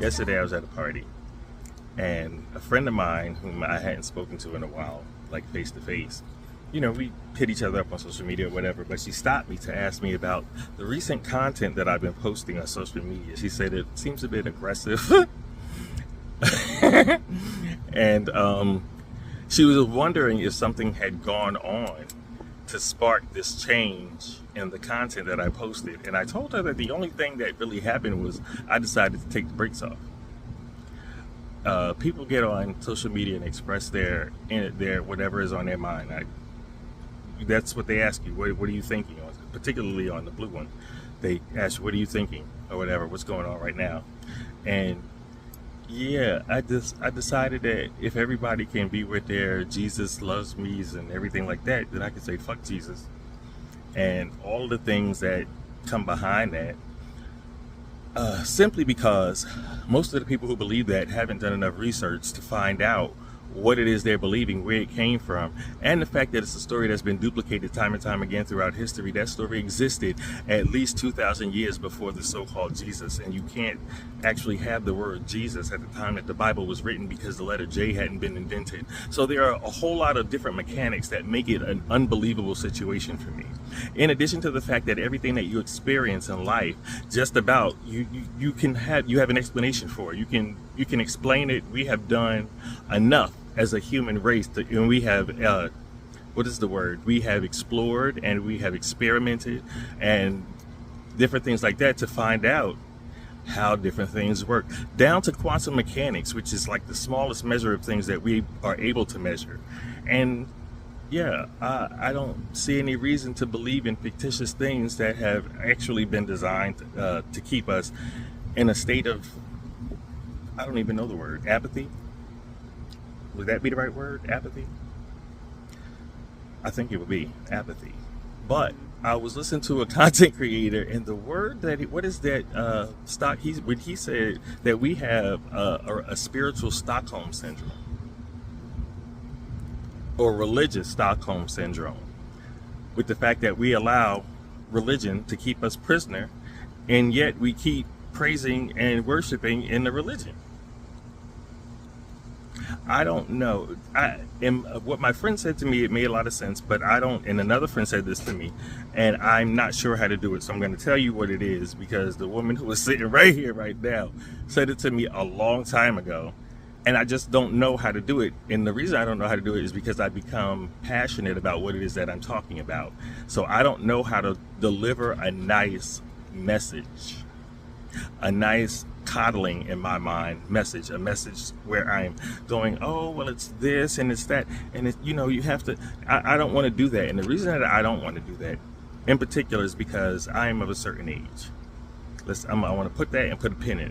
Yesterday I was at a party, and a friend of mine whom I hadn't spoken to in a while, like face to face, we hit each other up on social media or whatever, but she stopped me to ask me about the recent content that I've been posting on social media. She said it seems a bit aggressive. And she was wondering if something had gone on to spark this change in the content that I posted. And I told her that the only thing that really happened was I decided to take the brakes off. People get on social media and express their whatever is on their mind. That's what they ask you. What are you thinking? Particularly on the blue one, they ask, "What are you thinking?" or whatever. What's going on right now? And yeah, I decided that if everybody can be with their Jesus loves me's and everything like that, then I can say fuck Jesus and all the things that come behind that. Simply because most of the people who believe that haven't done enough research to find out what it is they're believing, where it came from, and the fact that it's a story that's been duplicated time and time again throughout history. That story existed at least 2,000 years before the so-called Jesus, and you can't actually have the word Jesus at the time that the Bible was written because the letter J hadn't been invented. So there are a whole lot of different mechanics that make it an unbelievable situation for me. In addition to the fact that everything that you experience in life, just about you have an explanation for. You can explain it. We have done enough as a human race and we have we have explored and we have experimented and different things like that to find out how different things work, down to quantum mechanics, which is like the smallest measure of things that we are able to measure. And yeah, I don't see any reason to believe in fictitious things that have actually been designed to keep us in a state of, I don't even know the word, apathy. Would that be the right word? Apathy? I think it would be apathy. But I was listening to a content creator, and the word that he said that we have a spiritual Stockholm syndrome or religious Stockholm syndrome, with the fact that we allow religion to keep us prisoner, and yet we keep praising and worshiping in the religion. I don't know. What my friend said to me, it made a lot of sense, but I don't, and another friend said this to me, and I'm not sure how to do it. So I'm going to tell you what it is, because the woman who is sitting right here, right now, said it to me a long time ago, and I just don't know how to do it. And the reason I don't know how to do it is because I become passionate about what it is that I'm talking about. So I don't know how to deliver a nice message, a nice coddling in my mind message, a message where I'm going, oh, well, it's this and it's that, and it, you have to, I don't want to do that. And the reason that I don't want to do that in particular is because I am of a certain age. I want to put that and put a pin in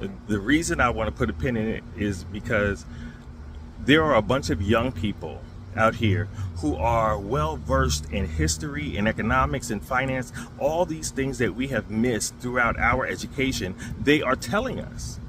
it. The reason I want to put a pin in it is because there are a bunch of young people out here who are well versed in history and economics and finance, all these things that we have missed throughout our education. They are telling us.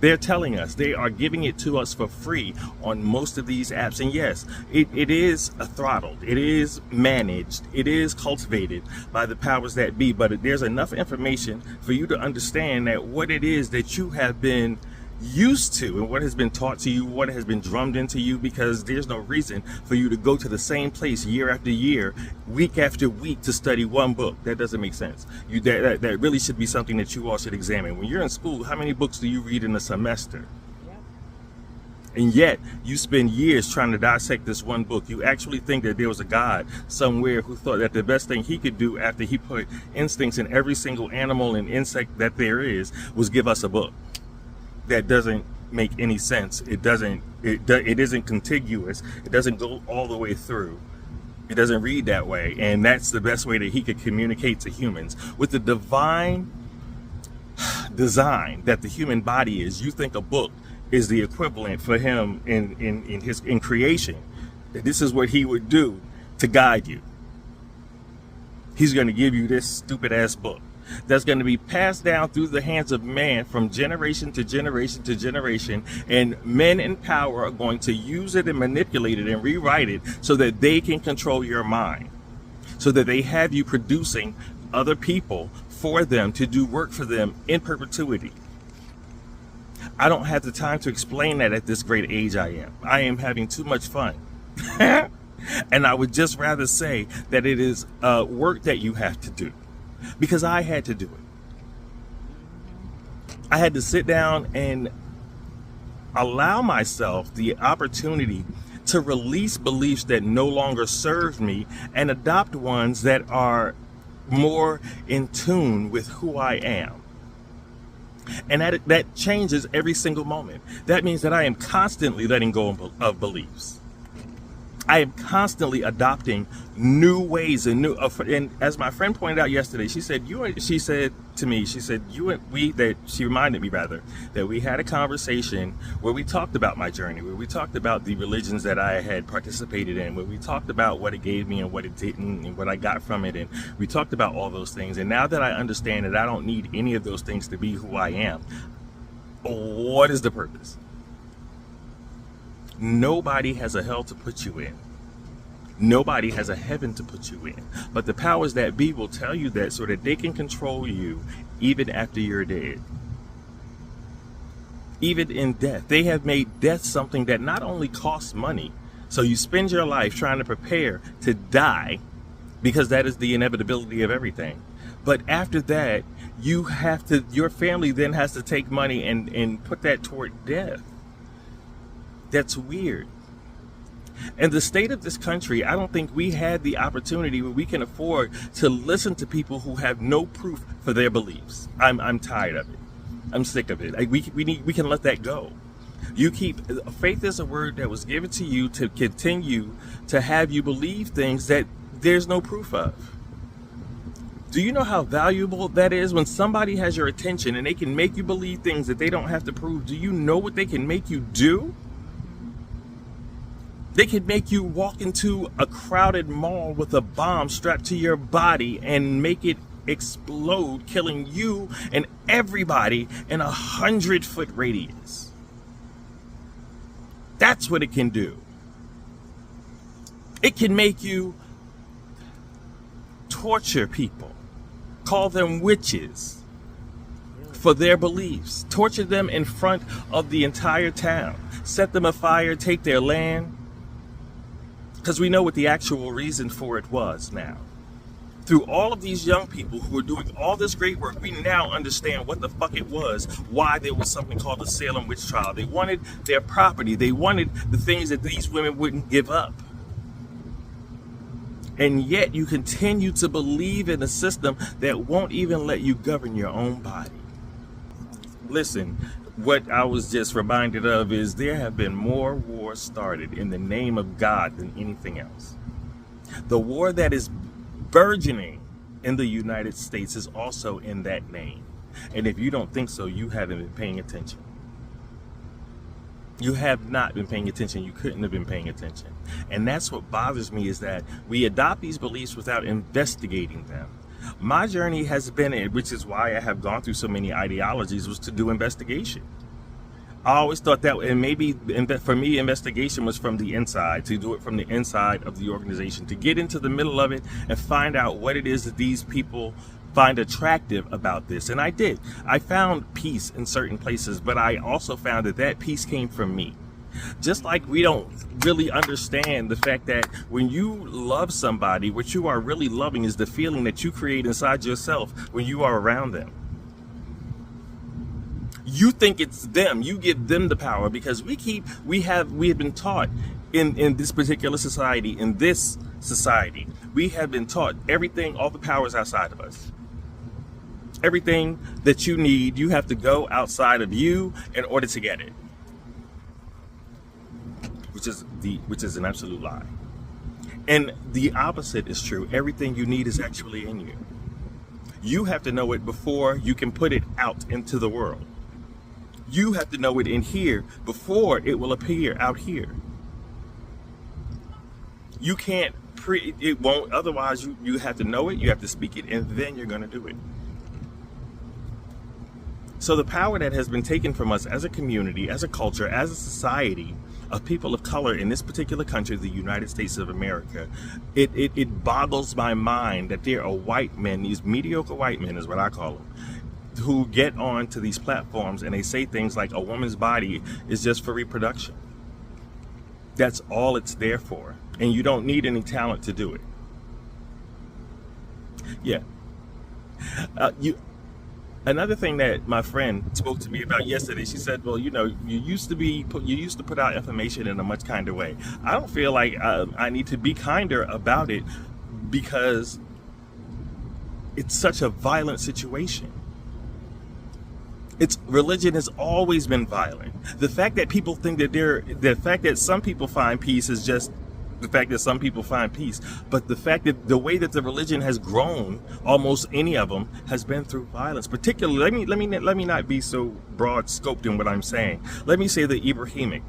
They're telling us. They are giving it to us for free on most of these apps. And yes, it is throttled. It is managed. It is cultivated by the powers that be. But there's enough information for you to understand that what it is that you have been used to and what has been taught to you, what has been drummed into you, because there's no reason for you to go to the same place year after year, week after week, to study one book. That doesn't make sense. That really should be something that you all should examine. When you're in school, how many books do you read in a semester? And yet you spend years trying to dissect this one book. You actually think that there was a God somewhere who thought that the best thing he could do after he put instincts in every single animal and insect that there is was give us a book. That doesn't make any sense. It isn't contiguous. It doesn't go all the way through. It doesn't read that way. And that's the best way that he could communicate to humans. With the divine design that the human body is, you think a book is the equivalent for him in creation. That this is what he would do to guide you. He's going to give you this stupid ass book that's going to be passed down through the hands of man from generation to generation to generation, and men in power are going to use it and manipulate it and rewrite it so that they can control your mind, so that they have you producing other people for them to do work for them in perpetuity. I don't have the time to explain that at this great age I am. I am having too much fun. And I would just rather say that it is work that you have to do, because I had to do it. I had to sit down and allow myself the opportunity to release beliefs that no longer serve me and adopt ones that are more in tune with who I am. And that changes every single moment. That means that I am constantly letting go of beliefs. I am constantly adopting new ways and and as my friend pointed out yesterday, she said to me, she reminded me rather, that we had a conversation where we talked about my journey, where we talked about the religions that I had participated in, where we talked about what it gave me and what it didn't and what I got from it. And we talked about all those things. And now that I understand that I don't need any of those things to be who I am, what is the purpose? Nobody has a hell to put you in. Nobody has a heaven to put you in. But the powers that be will tell you that so that they can control you even after you're dead. Even in death. They have made death something that not only costs money, so you spend your life trying to prepare to die, because that is the inevitability of everything. But after that, your family then has to take money and put that toward death. That's weird. And the state of this country, I don't think we had the opportunity where we can afford to listen to people who have no proof for their beliefs. I'm tired of it. I'm sick of it. We can let that go. Faith is a word that was given to you to continue to have you believe things that there's no proof of. Do you know how valuable that is when somebody has your attention and they can make you believe things that they don't have to prove? Do you know what they can make you do? They could make you walk into a crowded mall with a bomb strapped to your body and make it explode, killing you and everybody in 100-foot radius. That's what it can do. It can make you torture people, call them witches for their beliefs, torture them in front of the entire town, set them afire, take their land. Because we know what the actual reason for it was now. Through all of these young people who are doing all this great work, we now understand what the fuck it was, why there was something called the Salem witch trial. They wanted their property. They wanted the things that these women wouldn't give up. And yet you continue to believe in a system that won't even let you govern your own body. Listen, what I was just reminded of is there have been more wars started in the name of God than anything else. The war that is burgeoning in the United States is also in that name. And if you don't think so, you haven't been paying attention. You have not been paying attention. You couldn't have been paying attention. And that's what bothers me, is that we adopt these beliefs without investigating them. My journey has been, which is why I have gone through so many ideologies, was to do investigation. I always thought that, and maybe for me, investigation was from the inside, to do it from the inside of the organization, to get into the middle of it and find out what it is that these people find attractive about this. And I did. I found peace in certain places, but I also found that peace came from me. Just like we don't really understand the fact that when you love somebody, what you are really loving is the feeling that you create inside yourself when you are around them. You think it's them. You give them the power, because we have been taught in this particular society, we have been taught everything, all the powers outside of us. Everything that you need, you have to go outside of you in order to get it. Which is an absolute lie. And the opposite is true. Everything you need is actually in you. You have to know it before you can put it out into the world. You have to know it in here before it will appear out here. You can't it won't, otherwise you have to know it, you have to speak it, and then you're going to do it. So the power that has been taken from us as a community, as a culture, as a society of people of color in this particular country, the United States of America, it boggles my mind that there are white men, these mediocre white men is what I call them, who get on to these platforms and they say things like a woman's body is just for reproduction. That's all it's there for. And you don't need any talent to do it. Yeah. Another thing that my friend spoke to me about yesterday, she said, well, you used to put out information in a much kinder way. I don't feel like I need to be kinder about it because it's such a violent situation. Religion has always been violent. The fact that people think that the fact that some people find peace is just the fact that some people find peace, but the fact that the way that the religion has grown, almost any of them, has been through violence. Particularly, let me not be so broad scoped in what I'm saying. Let me say the Abrahamic.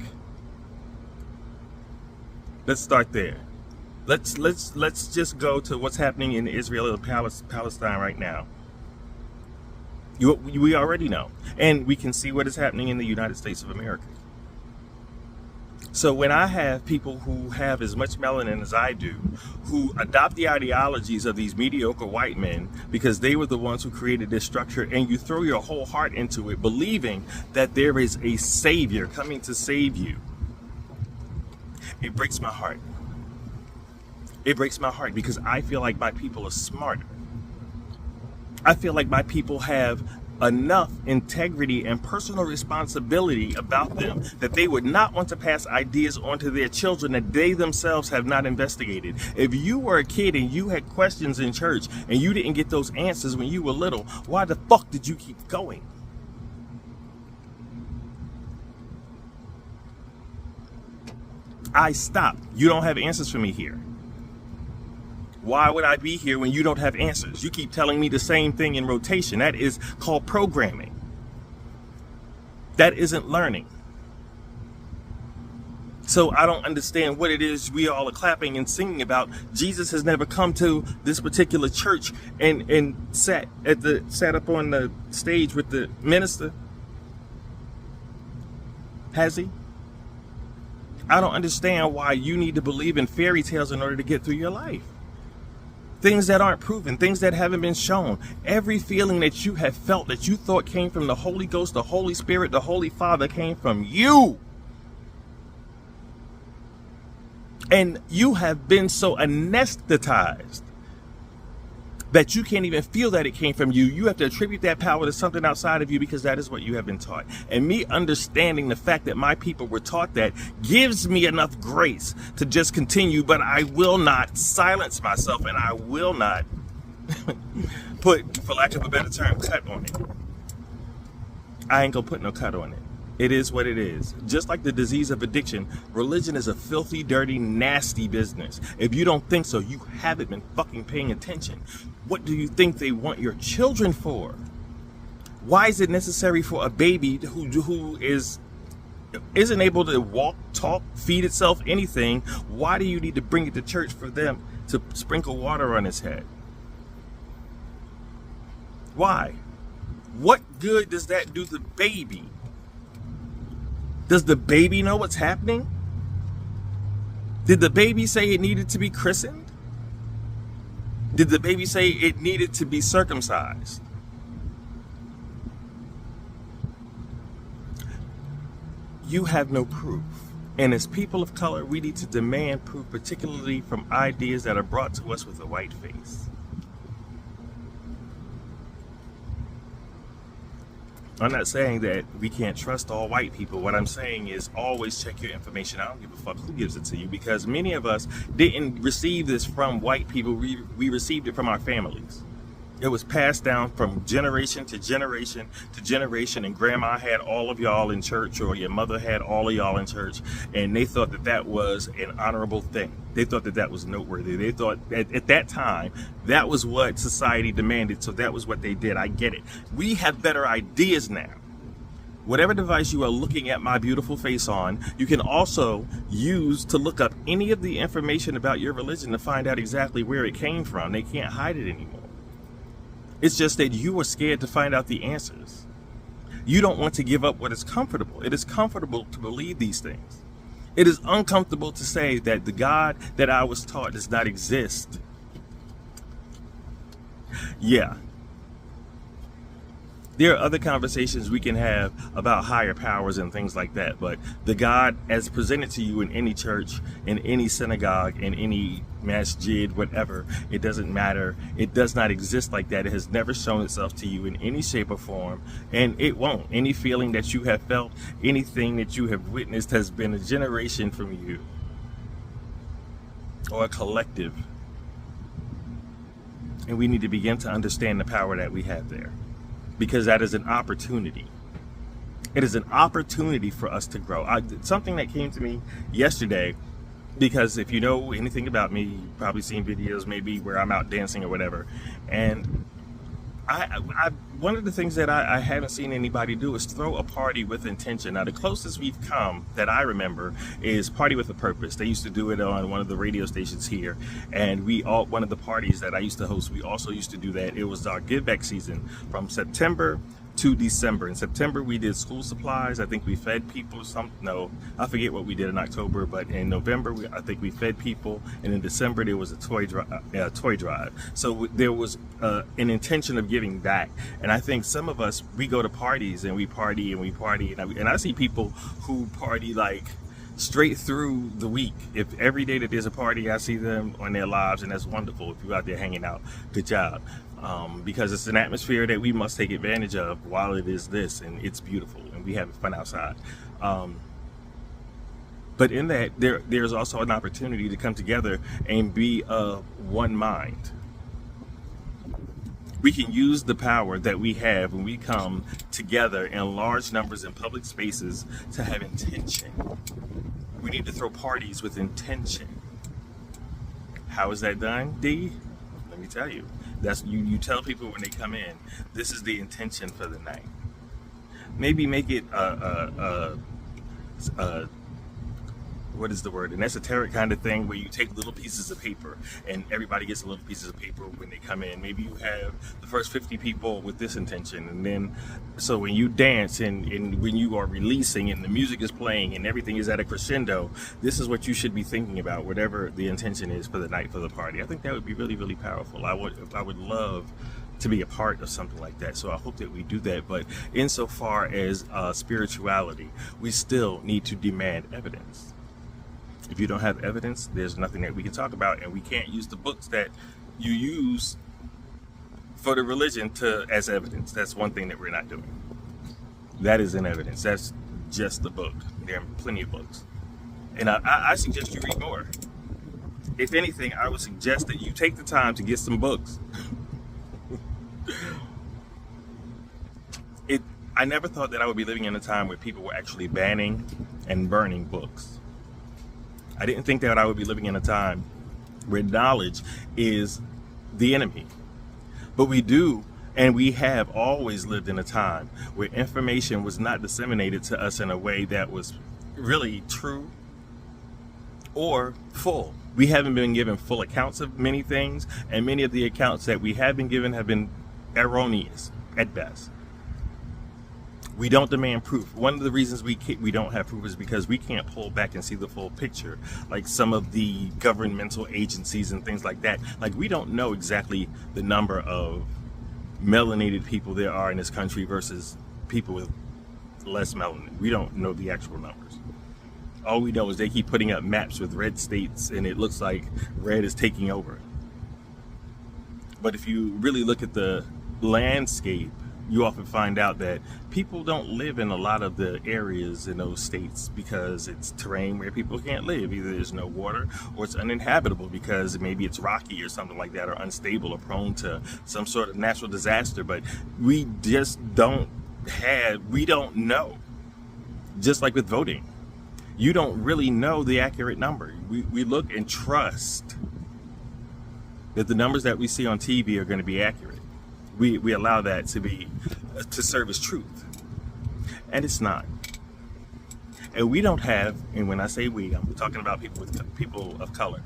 Let's start there. Let's just go to what's happening in Israel and Palestine right now. We already know, and we can see what is happening in the United States of America. So when I have people who have as much melanin as I do, who adopt the ideologies of these mediocre white men because they were the ones who created this structure, and you throw your whole heart into it, believing that there is a savior coming to save you, it breaks my heart. It breaks my heart because I feel like my people are smarter. I feel like my people have enough integrity and personal responsibility about them that they would not want to pass ideas onto their children that they themselves have not investigated. If you were a kid and you had questions in church and you didn't get those answers when you were little, why the fuck did you keep going? I stopped. You don't have answers for me here. Why would I be here when you don't have answers? You keep telling me the same thing in rotation. That is called programming. That isn't learning. So I don't understand what it is we all are clapping and singing about. Jesus has never come to this particular church and sat up on the stage with the minister. Has he? I don't understand why you need to believe in fairy tales in order to get through your life. Things that aren't proven, things that haven't been shown. Every feeling that you have felt that you thought came from the Holy Ghost, the Holy Spirit, the Holy Father came from you. And you have been so anesthetized that you can't even feel that it came from you. You have to attribute that power to something outside of you because that is what you have been taught. And me understanding the fact that my people were taught that gives me enough grace to just continue, but I will not silence myself and I will not put, for lack of a better term, cut on it. I ain't gonna put no cut on it. It is what it is. Just like the disease of addiction, religion is a filthy, dirty, nasty business. If you don't think so, you haven't been fucking paying attention. What do you think they want your children for? Why is it necessary for a baby who isn't able to walk, talk, feed itself, anything? Why do you need to bring it to church for them to sprinkle water on its head? Why? What good does that do the baby? Does the baby know what's happening? Did the baby say it needed to be christened? Did the baby say it needed to be circumcised? You have no proof. And as people of color, we need to demand proof, particularly from ideas that are brought to us with a white face. I'm not saying that we can't trust all white people. What I'm saying is always check your information. I don't give a fuck who gives it to you, because many of us didn't receive this from white people. We received it from our families. It was passed down from generation to generation to generation, and grandma had all of y'all in church, or your mother had all of y'all in church, and they thought that that was an honorable thing. They thought that that was noteworthy. They thought that at that time, that was what society demanded, so that was what they did. I get it. We have better ideas now. Whatever device you are looking at my beautiful face on, you can also use to look up any of the information about your religion to find out exactly where it came from. They can't hide it anymore. It's just that you are scared to find out the answers. You don't want to give up what is comfortable. It is comfortable to believe these things. It is uncomfortable to say that the God that I was taught does not exist. There are other conversations we can have about higher powers and things like that, but the God as presented to you in any church, in any synagogue, in any masjid, whatever, it doesn't matter. It does not exist like that. It has never shown itself to you in any shape or form, and it won't. Any feeling that you have felt, anything that you have witnessed has been a generation from you, or a collective. And we need to begin to understand the power that we have there, because that is an opportunity. It is an opportunity for us to grow. Something that came to me yesterday, because if you know anything about me, you've probably seen videos maybe where I'm out dancing or whatever. And one of the things that I haven't seen anybody do is throw a party with intention. Now, the closest we've come that I remember is Party with a Purpose. They used to do it on one of the radio stations here, and one of the parties that I used to host, we also used to do that. It was our give back season from September to December. In September, we did school supplies. I think we fed people I forget what we did in October, but in November, I think we fed people, and in December, there was a toy drive. So there was an intention of giving back. And I think some of us, we go to parties and we party and we party, and I see people who party like straight through the week. If every day that there's a party, I see them on their lives, and that's wonderful. If you're out there hanging out, good job. Because it's an atmosphere that we must take advantage of while it is this, and it's beautiful, and we have fun outside. But in that, there's also an opportunity to come together and be of one mind. We can use the power that we have when we come together in large numbers in public spaces to have intention. We need to throw parties with intention. How is that done, D? Let me tell you. That's you tell people when they come in, this is the intention for the night. Maybe make it what is the word? An esoteric kind of thing where you take little pieces of paper and everybody gets little pieces of paper when they come in. Maybe you have the first 50 people with this intention, and then so when you dance and when you are releasing and the music is playing and everything is at a crescendo, this is what you should be thinking about, whatever the intention is for the night, for the party. I think that would be really, really powerful. I would love to be a part of something like that. So I hope that we do that. But insofar as spirituality, we still need to demand evidence. If you don't have evidence, there's nothing that we can talk about, and we can't use the books that you use for the religion as evidence. That's one thing that we're not doing. That isn't evidence. That's just the book. There are plenty of books. And I suggest you read more. If anything, I would suggest that you take the time to get some books. I never thought that I would be living in a time where people were actually banning and burning books. I didn't think that I would be living in a time where knowledge is the enemy. But we do, and we have always lived in a time where information was not disseminated to us in a way that was really true or full. We haven't been given full accounts of many things, and many of the accounts that we have been given have been erroneous at best. We don't demand proof. One of the reasons we don't have proof is because we can't pull back and see the full picture, like some of the governmental agencies and things like that. Like, we don't know exactly the number of melanated people there are in this country versus people with less melanin. We don't know the actual numbers. All we know is they keep putting up maps with red states, and it looks like red is taking over. But if you really look at the landscape, you often find out that people don't live in a lot of the areas in those states because it's terrain where people can't live. Either there's no water or it's uninhabitable because maybe it's rocky or something like that, or unstable or prone to some sort of natural disaster. But we just don't know. Just like with voting, you don't really know the accurate number. We look and trust that the numbers that we see on TV are going to be accurate. We allow that to serve as truth, and it's not. And we don't have, and when I say we, I'm talking about people of color.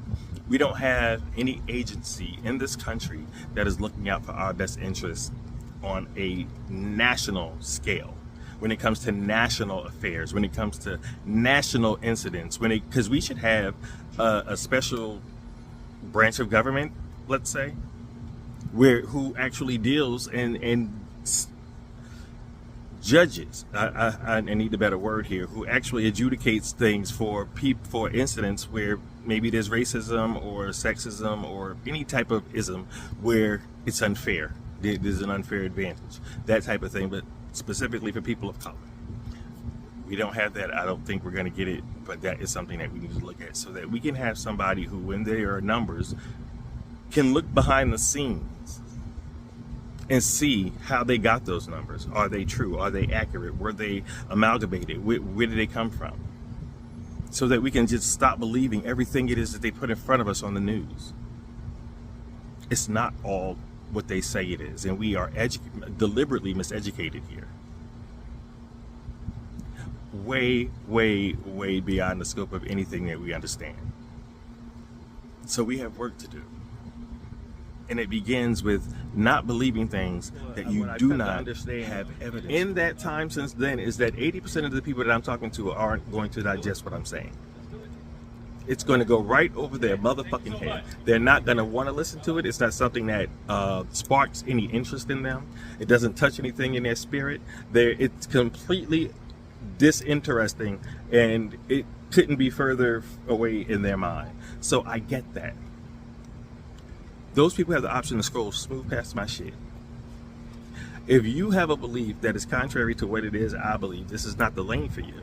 We don't have any agency in this country that is looking out for our best interests on a national scale. When it comes to national affairs, when it comes to national incidents, because we should have a special branch of government, let's say, who actually deals and judges, I need a better word here, who actually adjudicates things for for incidents where maybe there's racism or sexism or any type of ism where it's unfair. There's an unfair advantage, that type of thing, but specifically for people of color. We don't have that. I don't think we're going to get it, but that is something that we need to look at so that we can have somebody who, when there are numbers, can look behind the scenes and see how they got those numbers. Are they true? Are they accurate? Were they amalgamated? Where did they come from? So that we can just stop believing everything it is that they put in front of us on the news. It's not all what they say it is, and we are deliberately miseducated here. Way, way, way beyond the scope of anything that we understand. So we have work to do. And it begins with not believing things that you do not have evidence. In that time since then is that 80% of the people that I'm talking to aren't going to digest what I'm saying. It's going to go right over their motherfucking head. They're not going to want to listen to it. It's not something that sparks any interest in them. It doesn't touch anything in their spirit. It's completely disinteresting, and it couldn't be further away in their mind. So I get that. Those people have the option to scroll smooth past my shit. If you have a belief that is contrary to what it is I believe, this is not the lane for you.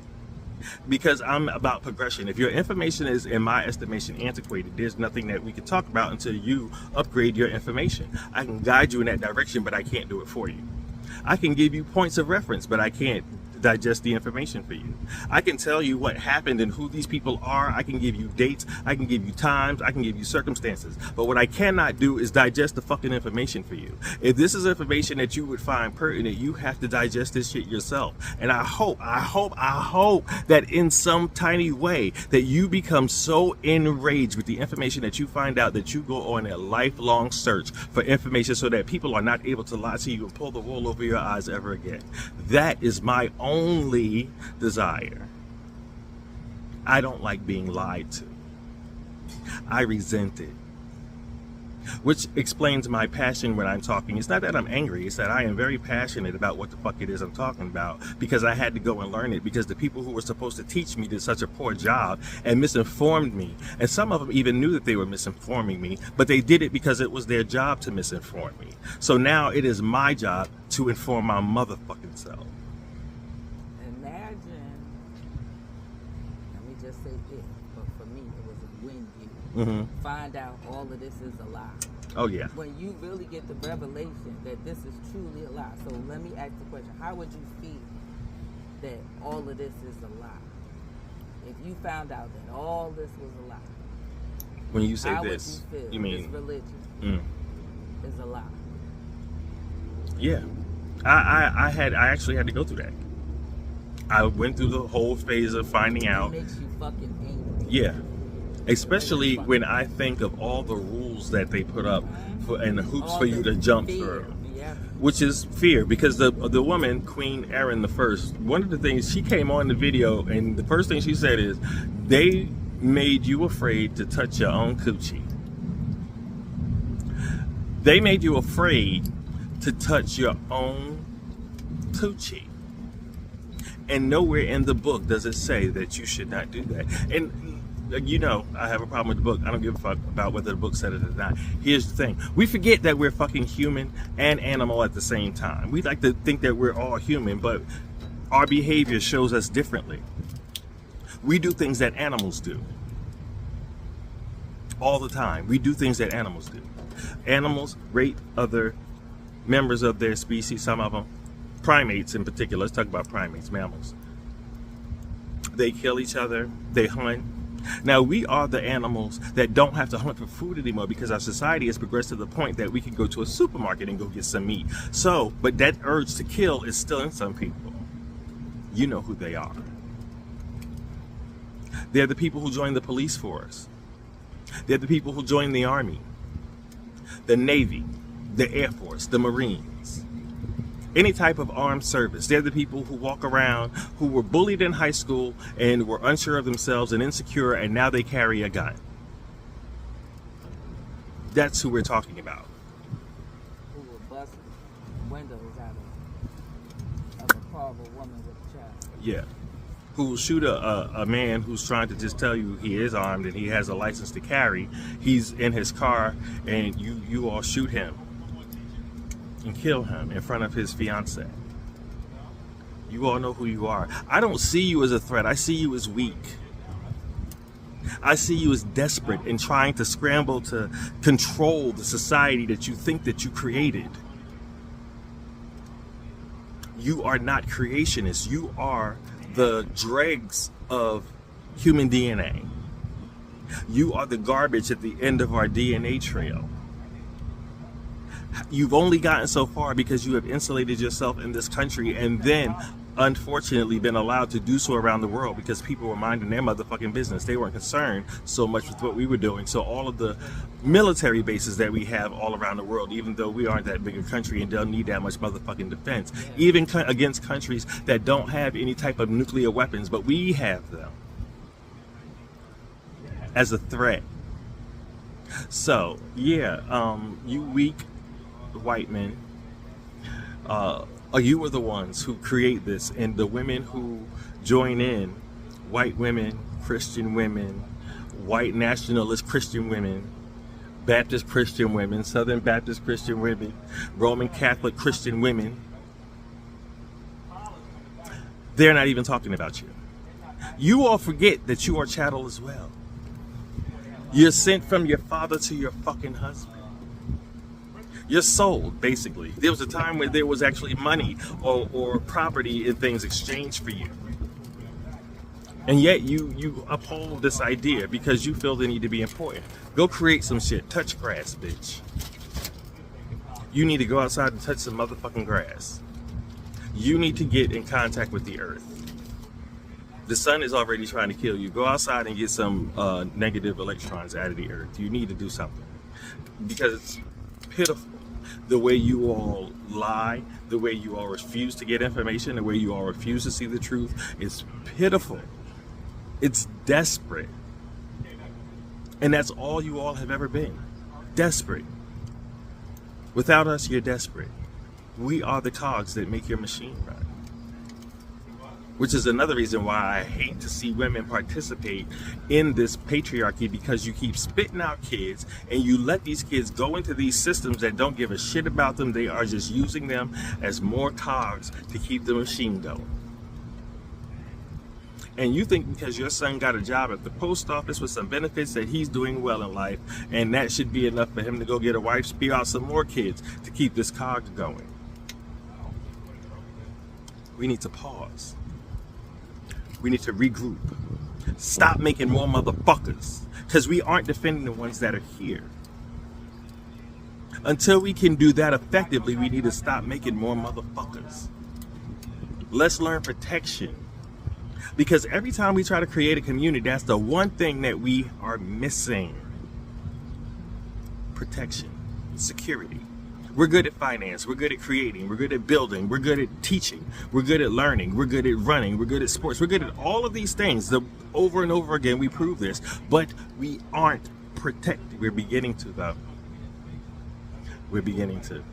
Because I'm about progression. If your information is, in my estimation, antiquated, there's nothing that we can talk about until you upgrade your information. I can guide you in that direction, but I can't do it for you. I can give you points of reference, but I can't digest the information for you. I can tell you what happened and who these people are. I can give you dates. I can give you times. I can give you circumstances. But what I cannot do is digest the fucking information for you. If this is information that you would find pertinent, you have to digest this shit yourself. And I hope that in some tiny way that you become so enraged with the information that you find out that you go on a lifelong search for information so that people are not able to lie to you and pull the wool over your eyes ever again. That is my only desire. I don't like being lied to. I resent it. Which explains my passion when I'm talking. It's not that I'm angry, it's that I am very passionate about what the fuck it is I'm talking about, because I had to go and learn it, because the people who were supposed to teach me did such a poor job and misinformed me. And some of them even knew that they were misinforming me, but they did it because it was their job to misinform me. So now it is my job to inform my motherfucking self. Say it, but for me it was a win you find out all of this is a lie. Oh yeah. When you really get the revelation that this is truly a lie. So let me ask the question, how would you feel that all of this is a lie? If you found out that all this was a lie. When you say how this, would you feel? you mean this religion is a lie? Yeah. I actually had to go through that. I went through the whole phase of finding out. It makes you fucking angry. Yeah. Especially when I think of all the rules that they put up and the hoops for you to jump through. Yeah. Which is fear, because the woman, Queen Erin the First, one of the things, she came on the video and the first thing she said is, they made you afraid to touch your own coochie. They made you afraid to touch your own coochie. And nowhere in the book does it say that you should not do that. And you know, I have a problem with the book. I don't give a fuck about whether the book said it or not. Here's the thing. We forget that we're fucking human and animal at the same time. We like to think that we're all human, but our behavior shows us differently. We do things that animals do. All the time. We do things that animals do. Animals rape other members of their species, some of them. Primates in particular. Let's talk about primates, mammals. They kill each other. They hunt. Now, we are the animals that don't have to hunt for food anymore because our society has progressed to the point that we can go to a supermarket and go get some meat. So, but that urge to kill is still in some people. You know who they are. They're the people who join the police force. They're the people who join the Army, the Navy, the Air Force, the Marines. Any type of armed service. They're the people who walk around, who were bullied in high school and were unsure of themselves and insecure, and now they carry a gun. That's who we're talking about. Who will bust windows out of a car car of a woman with a child. Yeah. Who will shoot a man who's trying to just tell you he is armed and he has a license to carry. He's in his car and you all shoot him and kill him in front of his fiance. You all know who you are. I don't see you as a threat. I see you as weak. I see you as desperate and trying to scramble to control the society that you think that you created. You are not creationists. You are the dregs of human DNA. You are the garbage at the end of our DNA trail. You've only gotten so far because you have insulated yourself in this country and then unfortunately been allowed to do so around the world because people were minding their motherfucking business. They weren't concerned so much with what we were doing. So all of the military bases that we have all around the world, even though we aren't that big a country and don't need that much motherfucking defense, even against countries that don't have any type of nuclear weapons, but we have them as a threat. So yeah, you weak white men, you are the ones who create this, and the women who join in, white women, Christian women, white nationalist Christian women, Baptist Christian women, Southern Baptist Christian women, Roman Catholic Christian women, they're not even talking about you. You all forget that you are chattel as well. You're sent from your father to your fucking husband. You're sold, basically. There was a time where there was actually money or property and things exchanged for you. And yet you uphold this idea because you feel they need to be important. Go create some shit. Touch grass, bitch. You need to go outside and touch some motherfucking grass. You need to get in contact with the earth. The sun is already trying to kill you. Go outside and get some negative electrons out of the earth. You need to do something. Because it's pitiful the way you all lie, the way you all refuse to get information, the way you all refuse to see the truth. It's pitiful. It's desperate. And that's all you all have ever been. Desperate. Without us, you're desperate. We are the cogs that make your machine run. Which is another reason why I hate to see women participate in this patriarchy, because you keep spitting out kids and you let these kids go into these systems that don't give a shit about them. They are just using them as more cogs to keep the machine going. And you think because your son got a job at the post office with some benefits that he's doing well in life, and that should be enough for him to go get a wife, spew out some more kids to keep this cog going. We need to pause. We need to regroup. Stop making more motherfuckers, because we aren't defending the ones that are here. Until we can do that effectively, we need to stop making more motherfuckers. Let's learn protection. Because every time we try to create a community, that's the one thing that we are missing. Protection, security. We're good at finance, we're good at creating, we're good at building, we're good at teaching, we're good at learning, we're good at running, we're good at sports, we're good at all of these things. Over and over again we prove this, but we aren't protected. We're beginning to, though. We're beginning to.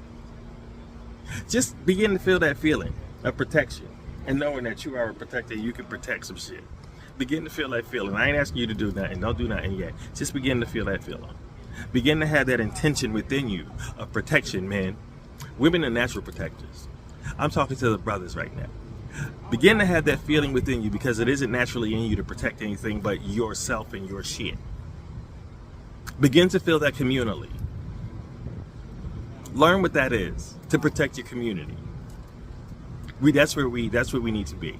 Just begin to feel that feeling of protection and knowing that you are protected, you can protect some shit. Begin to feel that feeling. I ain't asking you to do nothing, don't do nothing yet. Just begin to feel that feeling. Begin to have that intention within you of protection, man. Women are natural protectors. I'm talking to the brothers right now. Begin to have that feeling within you, because it isn't naturally in you to protect anything but yourself and your shit. Begin to feel that communally. Learn what that is, to protect your community. That's where we need to be.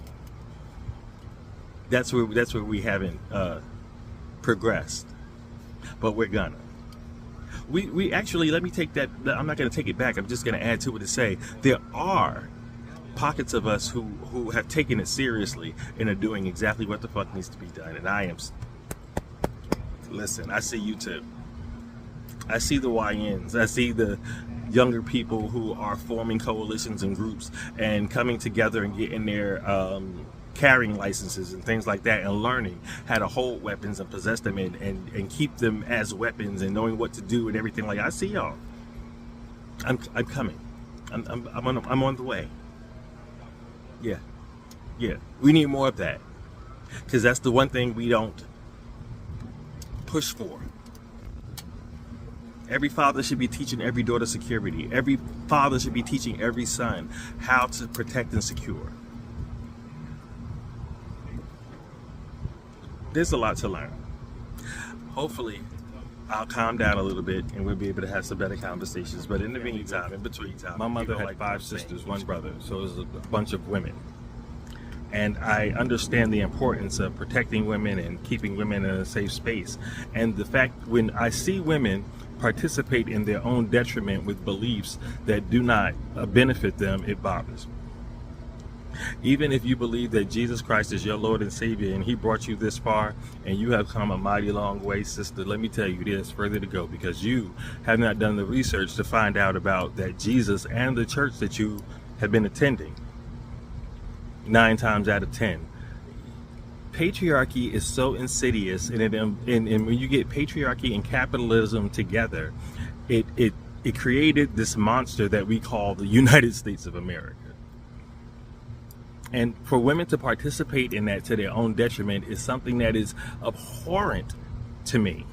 That's where we haven't progressed, but we're gonna. We actually, let me take that. I'm not going to take it back. I'm just going to add to it to say there are pockets of us who have taken it seriously and are doing exactly what the fuck needs to be done. And I am. Listen, I see you too. I see the YNs. I see the younger people who are forming coalitions and groups and coming together and getting their carrying licenses and things like that, and learning how to hold weapons and possess them and keep them as weapons and knowing what to do and everything like that. I see y'all. I'm coming. I'm on the way. Yeah, we need more of that, because that's the one thing we don't push for. Every father should be teaching every daughter security. Every father should be teaching every son how to protect and secure. There's a lot to learn. Hopefully, I'll calm down a little bit and we'll be able to have some better conversations. But in the meantime, in between time, my mother had 5 sisters, 1 brother, so it was a bunch of women. And I understand the importance of protecting women and keeping women in a safe space. And the fact when I see women participate in their own detriment with beliefs that do not benefit them, it bothers me. Even if you believe that Jesus Christ is your Lord and Savior and he brought you this far and you have come a mighty long way, sister, let me tell you, there's further to go, because you have not done the research to find out about that Jesus and the church that you have been attending. 9 times out of 10. Patriarchy is so insidious, and when you get patriarchy and capitalism together, it created this monster that we call the United States of America. And for women to participate in that to their own detriment is something that is abhorrent to me.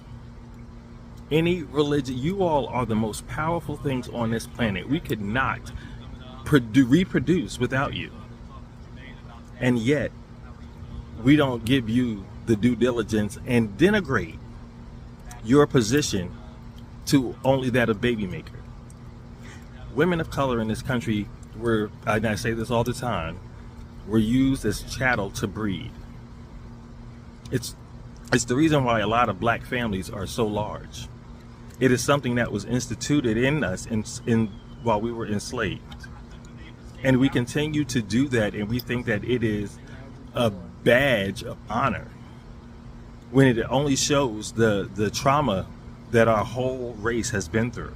Any religion, you all are the most powerful things on this planet. We could not reproduce without you. And yet, we don't give you the due diligence and denigrate your position to only that of baby maker. Women of color in this country were, and I say this all the time, were used as chattel to breed. It's the reason why a lot of black families are so large. It is something that was instituted in us while we were enslaved. And we continue to do that, and we think that it is a badge of honor, when it only shows the trauma that our whole race has been through,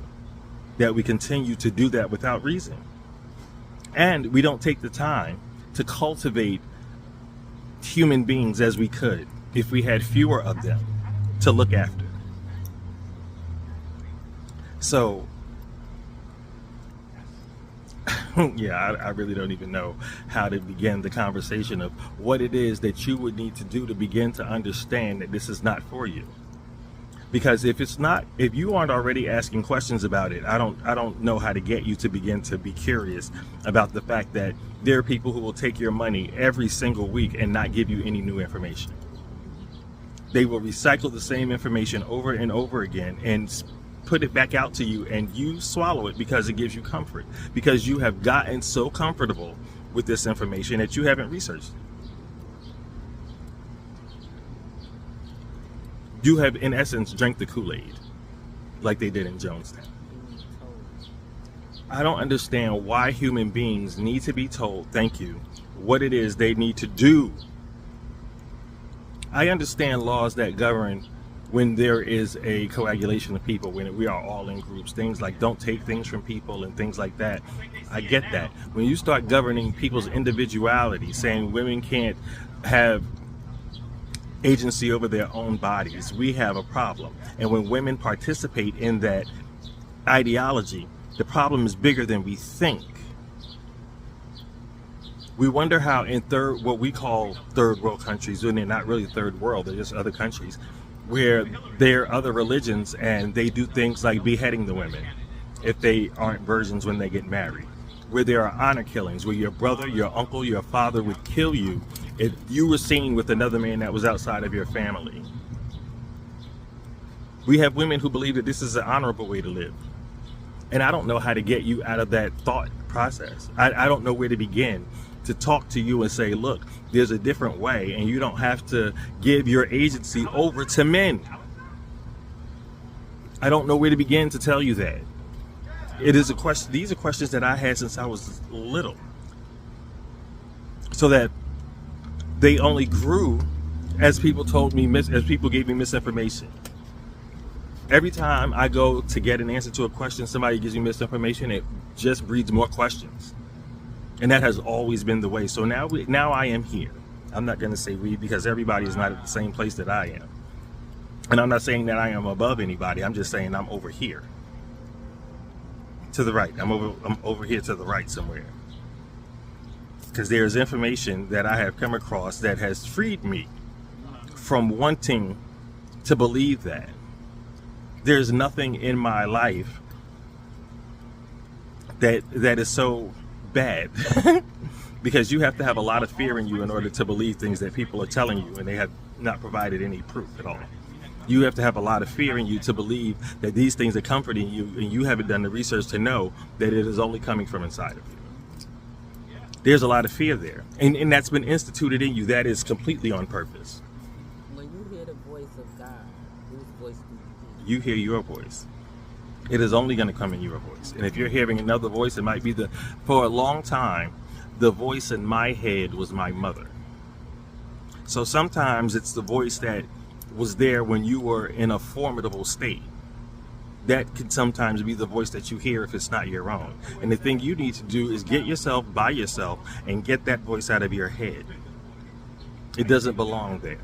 that we continue to do that without reason. And we don't take the time to cultivate human beings as we could if we had fewer of them to look after. So yeah, I really don't even know how to begin the conversation of what it is that you would need to do to begin to understand that this is not for you. Because if you aren't already asking questions about it, I don't know how to get you to begin to be curious about the fact that there are people who will take your money every single week and not give you any new information. They will recycle the same information over and over again and put it back out to you, and you swallow it because it gives you comfort, because you have gotten so comfortable with this information that you haven't researched it. You have, in essence, drank the Kool-Aid like they did in Jonestown. I don't understand why human beings need to be told, thank you, what it is they need to do. I understand laws that govern when there is a coagulation of people, when we are all in groups, things like don't take things from people and things like that. I get that. When you start governing people's individuality, saying women can't have agency over their own bodies, we have a problem. And when women participate in that ideology, the problem is bigger than we think. We wonder how in what we call third world countries, when they're not really third world, they're just other countries, where there are other religions and they do things like beheading the women if they aren't virgins when they get married, where there are honor killings, where your brother, your uncle, your father would kill you if you were seen with another man that was outside of your family. We have women who believe that this is an honorable way to live. And I don't know how to get you out of that thought process. I don't know where to begin to talk to you and say, look, there's a different way, and you don't have to give your agency over to men. I don't know where to begin to tell you that. It is a question. These are questions that I had since I was little, so that they only grew as people told me, as people gave me misinformation. Every time I go to get an answer to a question, somebody gives me misinformation. It just breeds more questions. And that has always been the way. So now I am here. I'm not going to say we, because everybody is not at the same place that I am. And I'm not saying that I am above anybody. I'm just saying I'm over here. To the right. I'm over here to the right somewhere. because there's information that I have come across that has freed me from wanting to believe that. There's nothing in my life that is so bad because you have to have a lot of fear in you in order to believe things that people are telling you and they have not provided any proof at all. You have to have a lot of fear in you to believe that these things are comforting you, and you haven't done the research to know that it is only coming from inside of you. There's a lot of fear there, and that's been instituted in you. That is completely on purpose. When you hear the voice of God, whose voice do you hear? You hear your voice. It is only going to come in your voice. And if you're hearing another voice, it might be for a long time, the voice in my head was my mother. So sometimes it's the voice that was there when you were in a formidable state. That could sometimes be the voice that you hear if it's not your own. And the thing you need to do is get yourself by yourself and get that voice out of your head. It doesn't belong there.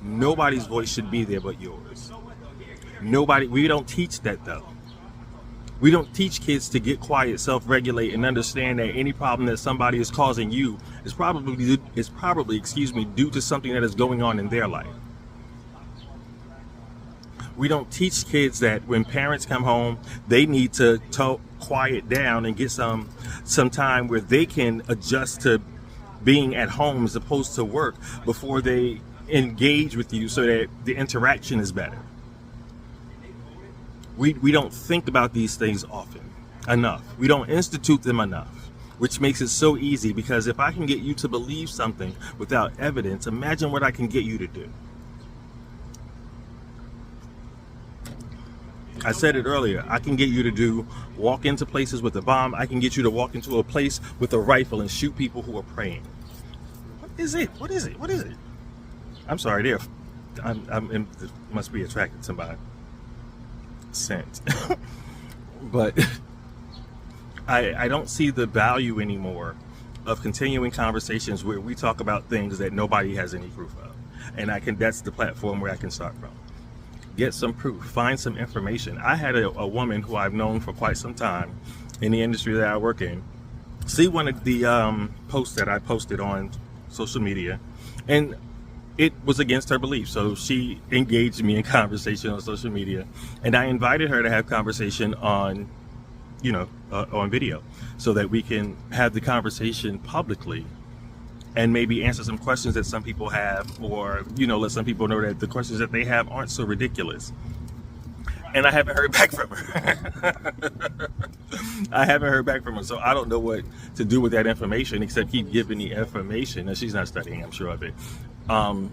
Nobody's voice should be there but yours. We don't teach that though. We don't teach kids to get quiet, self-regulate, and understand that any problem that somebody is causing you is probably due to something that is going on in their life. We don't teach kids that when parents come home, they need to quiet down and get some time where they can adjust to being at home as opposed to work before they engage with you so that the interaction is better. We don't think about these things enough. We don't institute them enough, which makes it so easy, because if I can get you to believe something without evidence, imagine what I can get you to do. I said it earlier, I can get you to walk into places with a bomb. I can get you to walk into a place with a rifle and shoot people who are praying. What is it? What is it? What is it? I'm sorry, must be attracted to my scent. But I don't see the value anymore of continuing conversations where we talk about things that nobody has any proof of. And that's the platform where I can start from. Get some proof, find some information. I had a woman who I've known for quite some time in the industry that I work in see one of the posts that I posted on social media, and it was against her beliefs. So she engaged me in conversation on social media, and I invited her to have conversation on video so that we can have the conversation publicly and maybe answer some questions that some people have, or let some people know that the questions that they have aren't so ridiculous. And I haven't heard back from her. So I don't know what to do with that information except keep giving the information. And she's not studying, I'm sure of it. I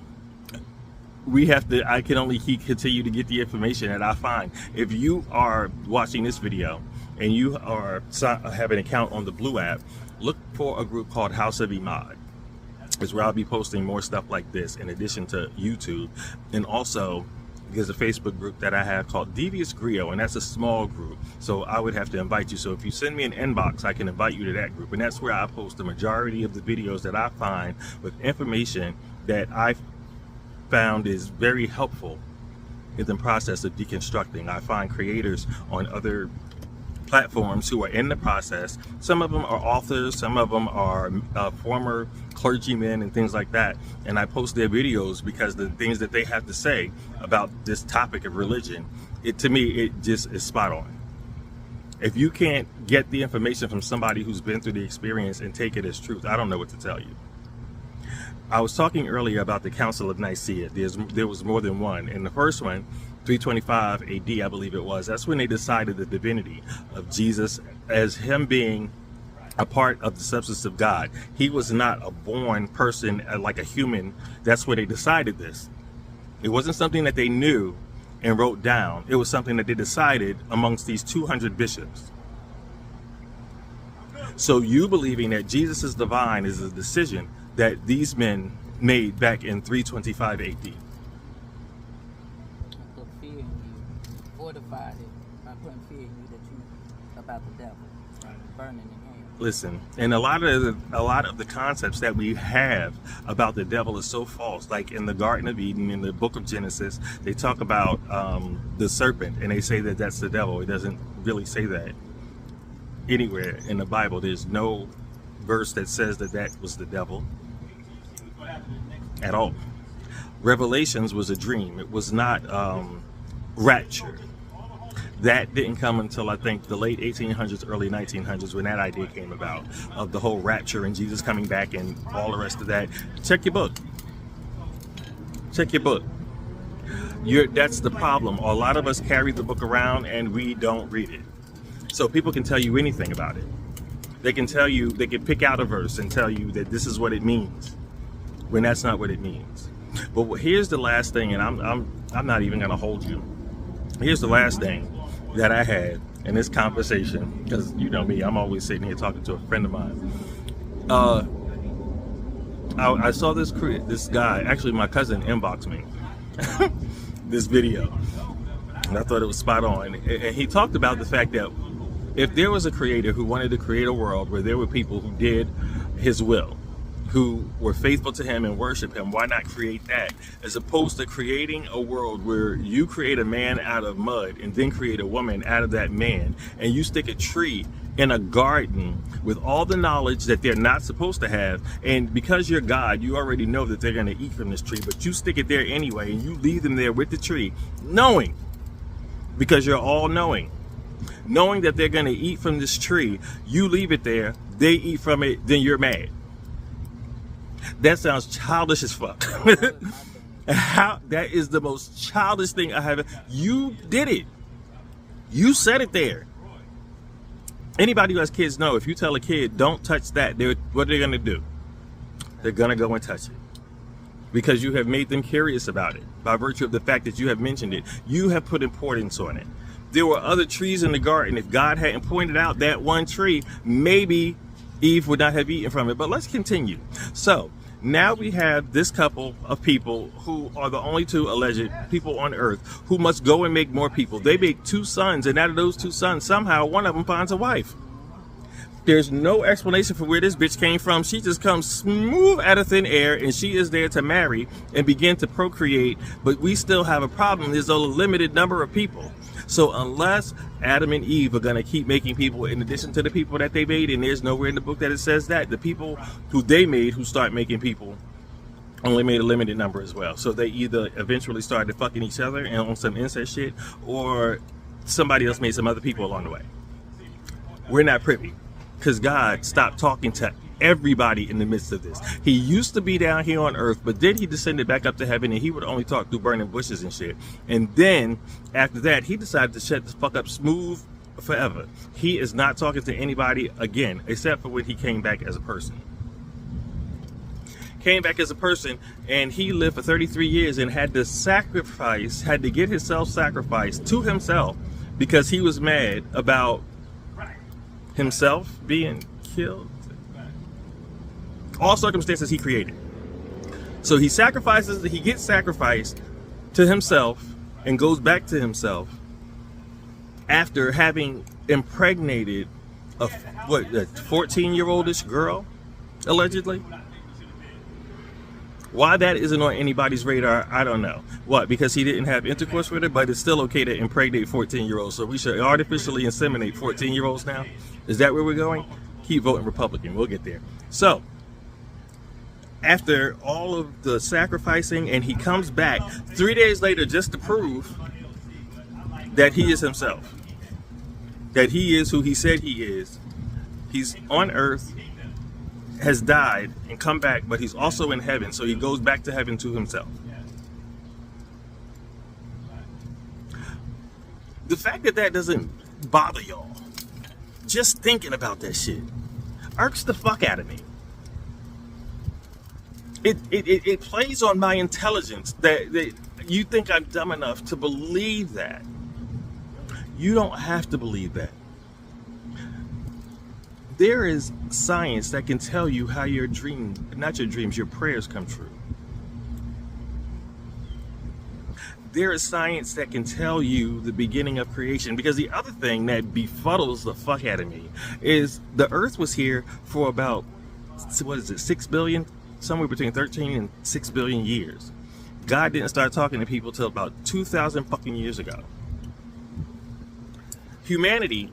can only continue to get the information that I find. If you are watching this video and you have an account on the Blue app, look for a group called House of Imad. It's where I'll be posting more stuff like this in addition to YouTube. And also, there's a Facebook group that I have called Devious Griot, and that's a small group. So I would have to invite you. So if you send me an inbox, I can invite you to that group. And that's where I post the majority of the videos that I find with information that I found is very helpful in the process of deconstructing. I find creators on other platforms who are in the process. Some of them are authors, some of them are former clergymen and things like that, and I post their videos because the things that they have to say about this topic of religion, to me it just is spot on. If you can't get the information from somebody who's been through the experience and take it as truth, I don't know what to tell you. I was talking earlier about the Council of Nicaea. There was more than one. In the first one, 325 AD, I believe it was, that's when they decided the divinity of Jesus as him being a part of the substance of God. He was not a born person like a human. That's where they decided this. It wasn't something that they knew and wrote down. It was something that they decided amongst these 200 bishops. So you believing that Jesus is divine is a decision that these men made back in 325 AD. Put fear in you, fortified it by putting fear in you that you about the devil, burning in hell. Listen, and a lot of the concepts that we have about the devil is so false. Like in the Garden of Eden, in the book of Genesis, they talk about the serpent, and they say that that's the devil. It doesn't really say that anywhere in the Bible. There's no verse that says that that was the devil at all. Revelations was a dream. It was not rapture. That didn't come until I think the late 1800s, early 1900s, when that idea came about of the whole rapture and Jesus coming back and all the rest of that. Check your book. Check your book. That's the problem. A lot of us carry the book around and we don't read it. So people can tell you anything about it. They can tell you, they can pick out a verse and tell you that this is what it means, when that's not what it means. But here's the last thing, and I'm not even gonna hold you. Here's the last thing that I had in this conversation, because you know me, I'm always sitting here talking to a friend of mine. I saw this guy, actually my cousin inboxed me this video, and I thought it was spot on. And he talked about the fact that if there was a creator who wanted to create a world where there were people who did his will, who were faithful to him and worship him, why not create that? As opposed to creating a world where you create a man out of mud and then create a woman out of that man, and you stick a tree in a garden with all the knowledge that they're not supposed to have, and because you're God, you already know that they're going to eat from this tree, but you stick it there anyway, and you leave them there with the tree, knowing, because you're all knowing that they're going to eat from this tree, you leave it there, they eat from it, then you're mad. That sounds childish as fuck. How that is the most childish thing I have. You did it. You said it there. Anybody who has kids know, if you tell a kid don't touch that, what are they gonna do? They're gonna go and touch it. Because you have made them curious about it. By virtue of the fact that you have mentioned it. You have put importance on it. There were other trees in the garden. If God hadn't pointed out that one tree, maybe Eve would not have eaten from it. But let's continue. So now we have this couple of people who are the only two alleged people on earth who must go and make more people. They make 2 sons, and out of those 2 sons, somehow one of them finds a wife. There's no explanation for where this bitch came from. She just comes smooth out of thin air, and she is there to marry and begin to procreate. But we still have a problem. There's a limited number of people. So unless Adam and Eve are going to keep making people in addition to the people that they made, and there's nowhere in the book that it says that, the people who they made who start making people only made a limited number as well. So they either eventually started fucking each other and on some incest shit, or somebody else made some other people along the way. We're not privy, because God stopped talking to everybody in the midst of this. He used to be down here on earth, but then he descended back up to heaven, and he would only talk through burning bushes and shit. And then after that, he decided to shut the fuck up smooth forever. He is not talking to anybody again, except for when he came back as a person. Came back as a person, and he lived for 33 years and had to get himself sacrificed to himself because he was mad about himself being killed. All circumstances he created. So he gets sacrificed to himself and goes back to himself after having impregnated a 14-year-oldish girl, allegedly. Why that isn't on anybody's radar, I don't know. What, because he didn't have intercourse with her? But it's still okay to impregnate 14-year-olds, so we should artificially inseminate 14-year-olds now? Is that where we're going? Keep voting Republican, we'll get there. So, after all of the sacrificing, and he comes back 3 days later just to prove that he is himself, that he is who he said he is. He's on earth, has died and come back, but he's also in heaven, so he goes back to heaven to himself. The fact that that doesn't bother y'all, just thinking about that shit, irks the fuck out of me. It plays on my intelligence that you think I'm dumb enough to believe that. You don't have to believe that. There is science that can tell you how your your prayers come true. There is science that can tell you the beginning of creation, because the other thing that befuddles the fuck out of me is the earth was here for about, 6 billion? Somewhere between 13 and 6 billion years. God didn't start talking to people till about 2,000 fucking years ago. Humanity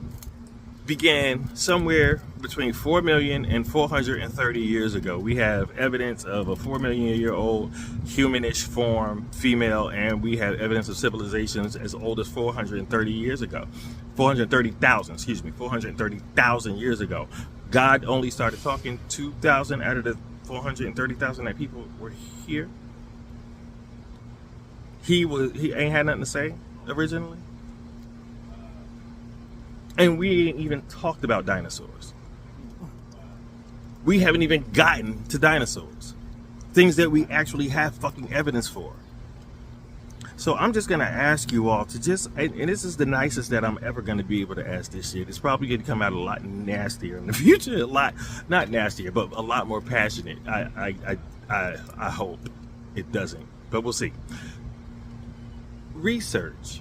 began somewhere between 4 million and 430 years ago. We have evidence of a 4 million year old humanish form, female, and we have evidence of civilizations as old as 430 years ago. 430,000 years ago. God only started talking 2,000 out of the 430,000 that people were here. He ain't had nothing to say originally. And we ain't even talked about dinosaurs. We haven't even gotten to dinosaurs. Things that we actually have fucking evidence for. So I'm just gonna ask you all to just, and this is the nicest that I'm ever gonna be able to ask this shit. It's probably gonna come out a lot nastier in the future, a lot, not nastier, but a lot more passionate. I hope it doesn't, but we'll see. Research.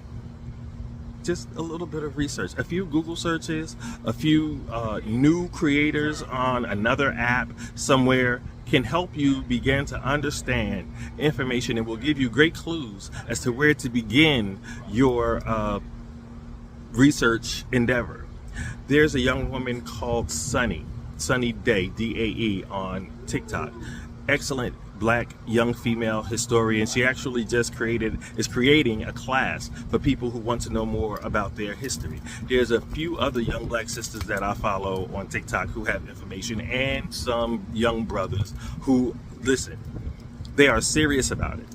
Just a little bit of research, a few Google searches, a few new creators on another app somewhere can help you begin to understand information and will give you great clues as to where to begin your research endeavor. There's a young woman called Sunny Day, D-A-E, on TikTok. Excellent black young female historian. She actually just is creating a class for people who want to know more about their history. There's a few other young black sisters that I follow on TikTok who have information, and some young brothers who, listen, they are serious about it.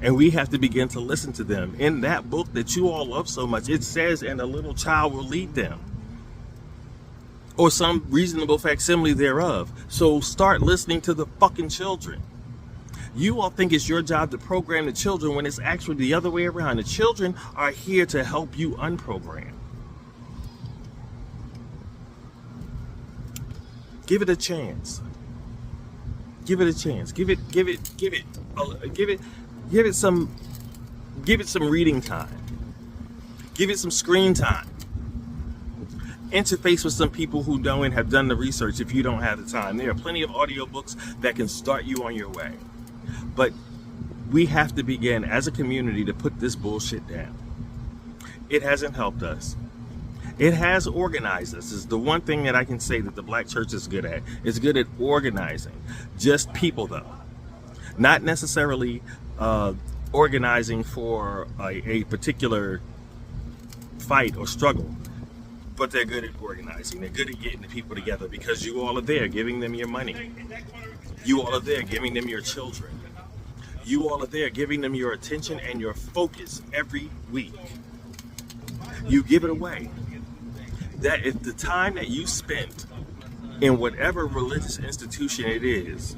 And we have to begin to listen to them. In that book that you all love so much, it says, and a little child will lead them, or some reasonable facsimile thereof. So start listening to the fucking children. You all think it's your job to program the children when it's actually the other way around. The children are here to help you unprogram. Give it a chance. Give it a chance. Give it some reading time. Give it some screen time. Interface with some people who know and have done the research if you don't have the time. There are plenty of audiobooks that can start you on your way. But we have to begin as a community to put this bullshit down. It hasn't helped us. It has organized us. It's the one thing that I can say that the black church is good at. It's good at organizing. Just people, though. Not necessarily organizing for a particular fight or struggle. But they're good at organizing. They're good at getting the people together because you all are there giving them your money. You all are there giving them your children. You all are there giving them your attention and your focus every week. You give it away. That if the time that you spent in whatever religious institution it is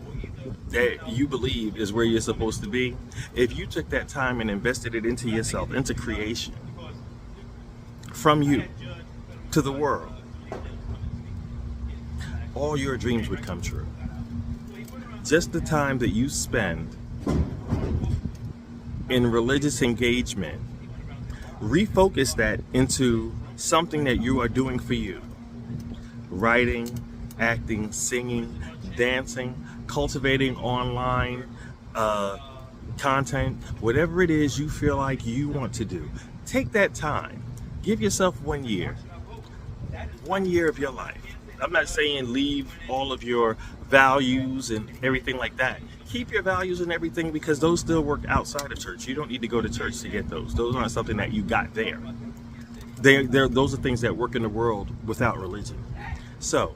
that you believe is where you're supposed to be, if you took that time and invested it into yourself, into creation, from you to the world, all your dreams would come true. Just the time that you spend in religious engagement, refocus that into something that you are doing for you. Writing, acting, singing, dancing, cultivating online content, whatever it is you feel like you want to do. Take that time. Give yourself 1 year. 1 year of your life. I'm not saying leave all of your values and everything like that. Keep your values and everything because those still work outside of church. You don't need to go to church to get those. Those aren't something that you got there. Those are things that work in the world without religion. So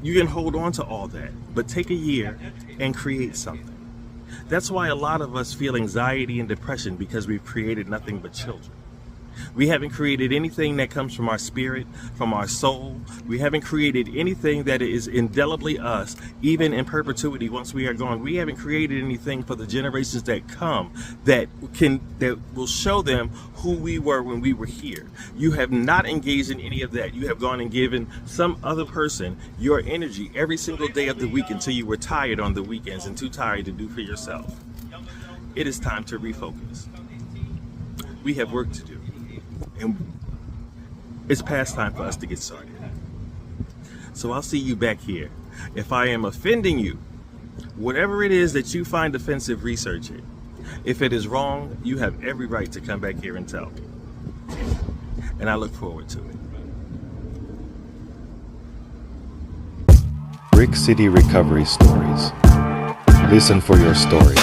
you can hold on to all that, but take a year and create something. That's why a lot of us feel anxiety and depression because we've created nothing but children. We haven't created anything that comes from our spirit, from our soul. We haven't created anything that is indelibly us, even in perpetuity once we are gone. We haven't created anything for the generations that come that will show them who we were when we were here. You have not engaged in any of that. You have gone and given some other person your energy every single day of the week until you were tired on the weekends and too tired to do for yourself. It is time to refocus. We have work to do. And it's past time for us to get started. So I'll see you back here. If I am offending you, whatever it is that you find offensive, research it. If it is wrong, you have every right to come back here and tell me. And I look forward to it. Brick City Recovery Stories. Listen for your story.